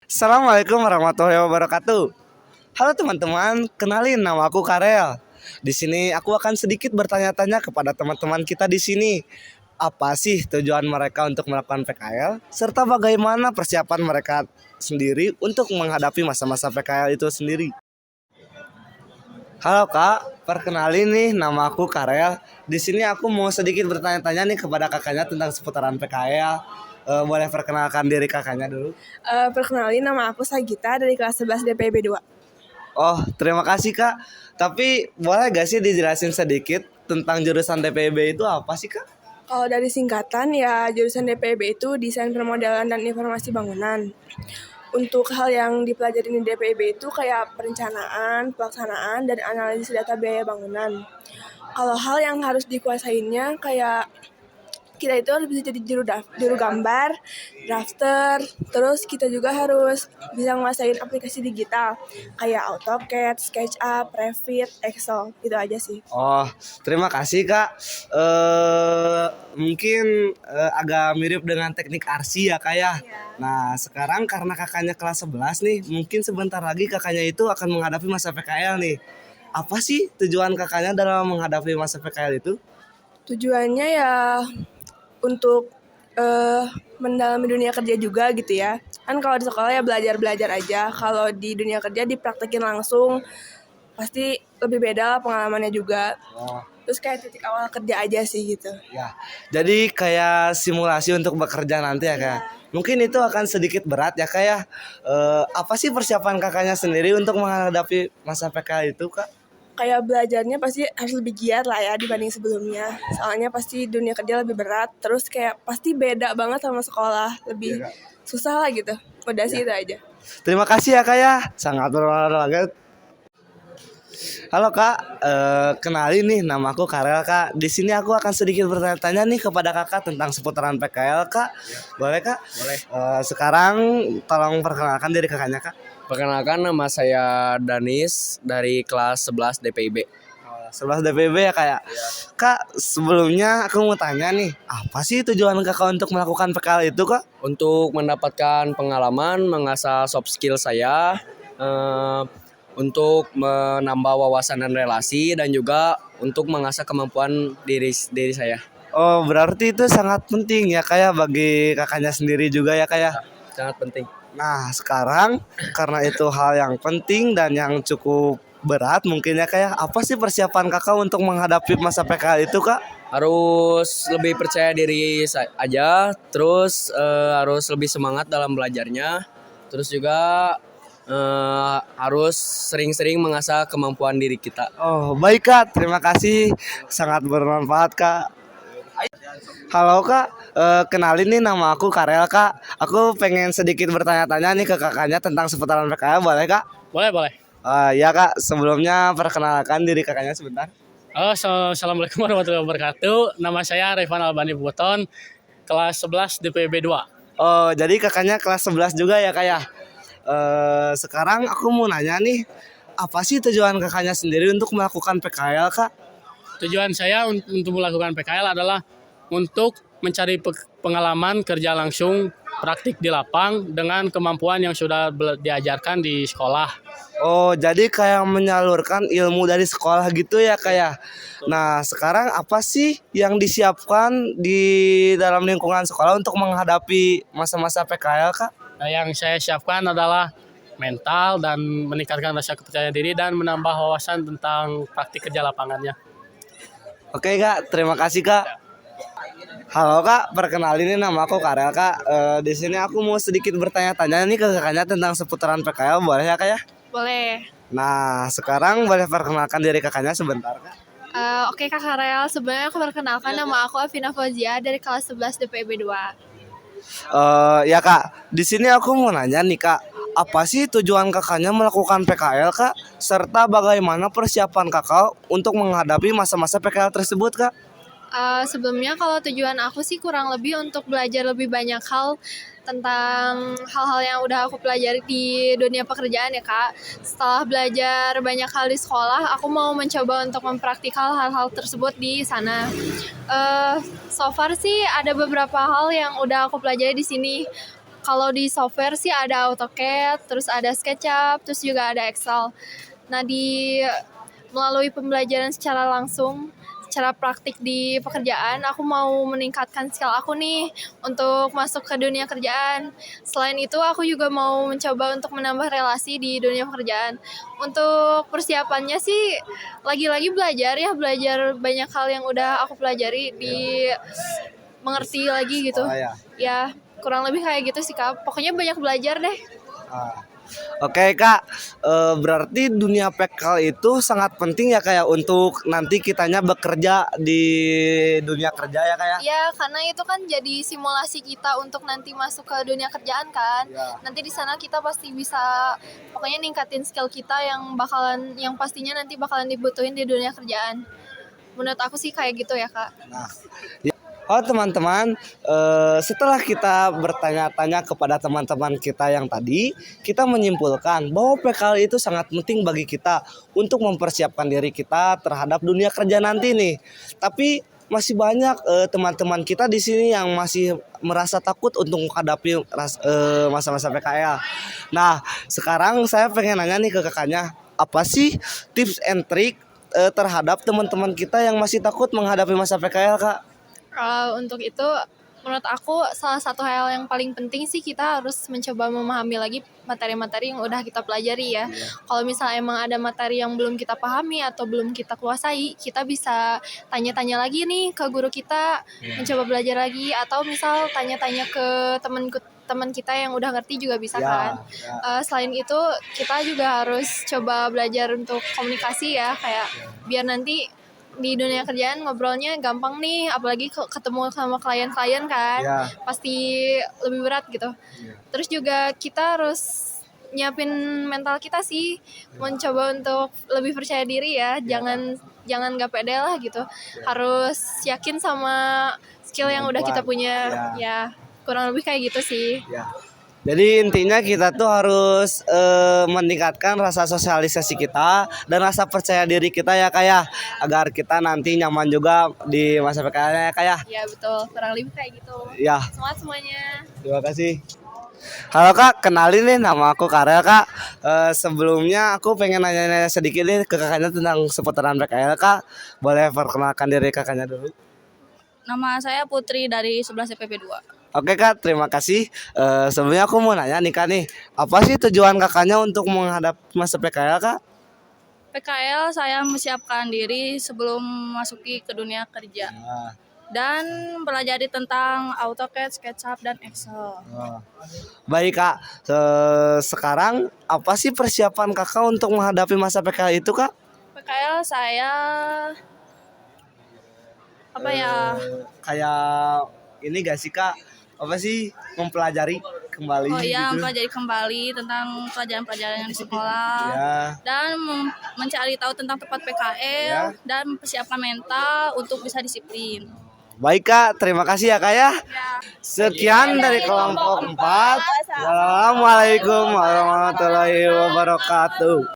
Assalamualaikum warahmatullahi wabarakatuh. Halo teman-teman, kenalin nama aku Karel. Di sini aku akan sedikit bertanya-tanya kepada teman-teman kita di sini. Apa sih tujuan mereka untuk melakukan PKL serta bagaimana persiapan mereka sendiri untuk menghadapi masa-masa PKL itu sendiri. Halo Kak, perkenalin nih nama aku Karel. Di sini aku mau sedikit bertanya-tanya nih kepada kakaknya tentang seputaran PKL. Boleh perkenalkan diri kakaknya dulu? Perkenalin, nama aku Sagita dari kelas 11 DPB 2. Oh, terima kasih Kak. Tapi boleh gak sih dijelasin sedikit tentang jurusan DPB itu apa sih Kak? Kalau dari singkatan ya, jurusan DPB itu Desain Permodalan dan Informasi Bangunan. Untuk hal yang dipelajari di DPB itu kayak perencanaan, pelaksanaan, dan analisis data biaya bangunan. Kalau hal yang harus dikuasainya kayak kita itu harus bisa jadi juru gambar, drafter, terus kita juga harus bisa nguasain aplikasi digital kayak AutoCAD, SketchUp, Revit, Excel, itu aja sih. Oh, terima kasih Kak. Mungkin agak mirip dengan teknik arsi ya Kak ya. Nah, sekarang karena kakaknya kelas 11 nih, mungkin sebentar lagi kakaknya itu akan menghadapi masa PKL nih. Apa sih tujuan kakaknya dalam menghadapi masa PKL itu? Tujuannya ya untuk mendalami dunia kerja juga gitu ya. Kan kalau di sekolah ya belajar-belajar aja. Kalau di dunia kerja dipraktekin langsung, pasti lebih beda lah pengalamannya juga. Oh, Terus kayak titik awal kerja aja sih gitu. ya. Jadi kayak simulasi untuk bekerja nanti ya Kak. Mungkin itu akan sedikit berat ya Kak ya. Apa sih persiapan kakaknya sendiri untuk menghadapi masa PKL itu Kak? Kayak belajarnya pasti harus lebih giat lah ya dibanding sebelumnya. Soalnya pasti dunia kerja lebih berat. Terus kayak pasti beda banget sama sekolah. Lebih Iya, Kak. susah lah gitu. Udah sih itu aja. Terima kasih ya Kak ya. Sangat berolahraga. Halo Kak, kenalin nih nama aku Karel Kak. Di sini aku akan sedikit bertanya-tanya nih kepada Kakak tentang seputaran PKL Kak. Boleh Kak? Boleh. Sekarang tolong perkenalkan diri kakaknya Kak. Perkenalkan, nama saya Danis dari kelas 11 DPIB. 11 DPB ya Kak ya. Kak, sebelumnya aku mau tanya nih, apa sih tujuan Kakak untuk melakukan PKL itu Kak? Untuk mendapatkan pengalaman, mengasah soft skill saya, untuk menambah wawasan dan relasi, dan juga untuk mengasah kemampuan diri saya. Oh, berarti itu sangat penting ya Kak ya bagi kakaknya sendiri juga ya Kak ya. Sangat penting. Nah, sekarang karena itu hal yang penting dan yang cukup berat mungkin ya kayak apa sih persiapan kakak untuk menghadapi masa PKL itu kak? Harus lebih percaya diri aja, terus harus lebih semangat dalam belajarnya, terus juga harus sering-sering mengasah kemampuan diri kita. Oh baik kak, terima kasih sangat bermanfaat kak. Halo kak, kenalin nih nama aku Karel kak. Aku pengen sedikit bertanya-tanya nih ke kakaknya tentang seputaran PKL boleh kak? Boleh, boleh. Ya kak, sebelumnya perkenalkan diri kakaknya sebentar. Assalamualaikum warahmatullahi wabarakatuh. Nama saya Revan Albani Buton, kelas 11 DPB 2. Oh jadi kakaknya kelas 11 juga ya kak ya? Sekarang aku mau nanya nih, apa sih tujuan kakaknya sendiri untuk melakukan PKL kak? Tujuan saya untuk melakukan PKL adalah untuk mencari pengalaman kerja langsung praktik di lapang dengan kemampuan yang sudah diajarkan di sekolah. Oh jadi kayak menyalurkan ilmu dari sekolah gitu ya kak ya? Nah sekarang apa sih yang disiapkan di dalam lingkungan sekolah untuk menghadapi masa-masa PKL kak? Nah, yang saya siapkan adalah mental dan meningkatkan rasa kepercayaan diri dan menambah wawasan tentang praktik kerja lapangannya. Oke kak, terima kasih kak. Halo kak, perkenalin ini nama aku Karel kak. Di sini aku mau sedikit bertanya-tanya nih ke kakaknya tentang seputaran PKL boleh ya kak ya? Boleh. Nah sekarang boleh perkenalkan diri kakaknya sebentar kak. Oke Kak Karel, sebenarnya aku perkenalkan nama aku Afina Fauzia dari kelas 11 DPB 2. Ya kak, di sini aku mau nanya nih kak, apa sih tujuan kakaknya melakukan PKL kak, serta bagaimana persiapan kakak untuk menghadapi masa-masa PKL tersebut kak? Sebelumnya kalau tujuan aku sih kurang lebih untuk belajar lebih banyak hal tentang hal-hal yang udah aku pelajari di dunia pekerjaan ya Kak. Setelah belajar banyak hal di sekolah, aku mau mencoba untuk mempraktikal hal-hal tersebut di sana. So far sih ada beberapa hal yang udah aku pelajari di sini. Kalau di software sih ada AutoCAD, terus ada SketchUp, terus juga ada Excel. Nah, melalui pembelajaran secara langsung, secara praktik di pekerjaan, aku mau meningkatkan skill aku nih untuk masuk ke dunia kerjaan. Selain itu, aku juga mau mencoba untuk menambah relasi di dunia pekerjaan. Untuk persiapannya sih, lagi-lagi belajar banyak hal yang udah aku pelajari mengerti lagi gitu. Oh, ya. Ya, kurang lebih kayak gitu sih, Kak. Pokoknya banyak belajar deh. Ah. Oke Kak, berarti dunia PKL itu sangat penting ya kayak untuk nanti kitanya bekerja di dunia kerja ya kayak. Ya, karena itu kan jadi simulasi kita untuk nanti masuk ke dunia kerjaan kan. Ya. Nanti di sana kita pasti bisa pokoknya ningkatin skill kita yang pastinya nanti bakalan dibutuhin di dunia kerjaan. Menurut aku sih kayak gitu ya, Kak. Nah, oh teman-teman, setelah kita bertanya-tanya kepada teman-teman kita yang tadi, kita menyimpulkan bahwa PKL itu sangat penting bagi kita untuk mempersiapkan diri kita terhadap dunia kerja nanti nih. Tapi masih banyak teman-teman kita di sini yang masih merasa takut untuk menghadapi masa-masa PKL. Nah, sekarang saya pengen nanya nih ke kakaknya, apa sih tips and trick terhadap teman-teman kita yang masih takut menghadapi masa PKL, Kak? Untuk itu, menurut aku salah satu hal yang paling penting sih kita harus mencoba memahami lagi materi-materi yang udah kita pelajari ya. Kalau misalnya emang ada materi yang belum kita pahami atau belum kita kuasai, kita bisa tanya-tanya lagi nih ke guru kita, mencoba belajar lagi, atau misal tanya-tanya ke teman kita yang udah ngerti juga bisa kan. Selain itu, kita juga harus coba belajar untuk komunikasi ya, kayak biar nanti di dunia kerjaan ngobrolnya gampang nih, apalagi ketemu sama klien-klien kan, pasti lebih berat gitu. Terus juga kita harus nyiapin mental kita sih, mencoba untuk lebih percaya diri ya, jangan nggak pede lah gitu, harus yakin sama skill yang udah kita punya, ya kurang lebih kayak gitu sih. Jadi intinya kita tuh harus meningkatkan rasa sosialisasi kita dan rasa percaya diri kita ya kayak agar kita nanti nyaman juga di masa PKL ya kayak. Ya betul, kurang lebih kayak gitu. Ya. Semangat semuanya. Terima kasih. Halo Kak, kenalin nih nama aku Karel Kak. Sebelumnya aku pengen nanya-nanya sedikit nih ke kakaknya tentang seputaran PKL Kak. Boleh perkenalkan diri kakaknya dulu? Nama saya Putri dari 11 CPP 2. Oke Kak, terima kasih. Sebelumnya aku mau nanya nih Kak nih, apa sih tujuan kakaknya untuk menghadapi masa PKL Kak? PKL saya mempersiapkan diri sebelum masuki ke dunia kerja dan pelajari tentang AutoCAD, SketchUp, dan Excel. Baik Kak, sekarang apa sih persiapan kakak untuk menghadapi masa PKL itu Kak? PKL saya Kayak ini gak sih Kak? Apa sih mempelajari kembali gitu? mempelajari kembali tentang pelajaran-pelajaran yang di sekolah dan mencari tahu tentang tempat PKL dan mempersiapkan mental untuk bisa disiplin. Baik Kak, terima kasih ya Kak ya. Sekian dari kelompok 4. Assalamualaikum warahmatullahi wabarakatuh.